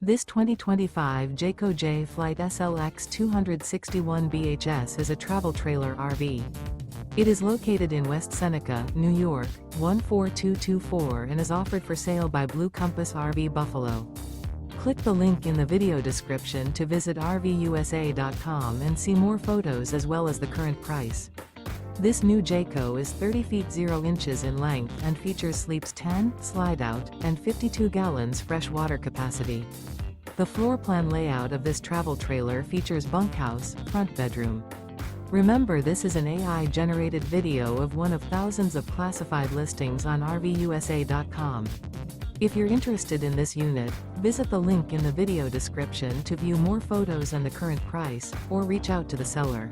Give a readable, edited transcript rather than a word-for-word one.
This 2025 Jayco Jay Flight SLX 261 BHS is a travel trailer RV. It is located in West Seneca, New York, 14224 and is offered for sale by Blue Compass RV Buffalo. Click the link in the video description to visit RVUSA.com and see more photos as well as the current price. This new Jayco is 30 feet 0 inches in length and features sleeps 10, slide-out, and 52 gallons fresh water capacity. The floor plan layout of this travel trailer features bunkhouse, front bedroom. Remember, this is an AI-generated video of one of thousands of classified listings on RVUSA.com. If you're interested in this unit, visit the link in the video description to view more photos and the current price, or reach out to the seller.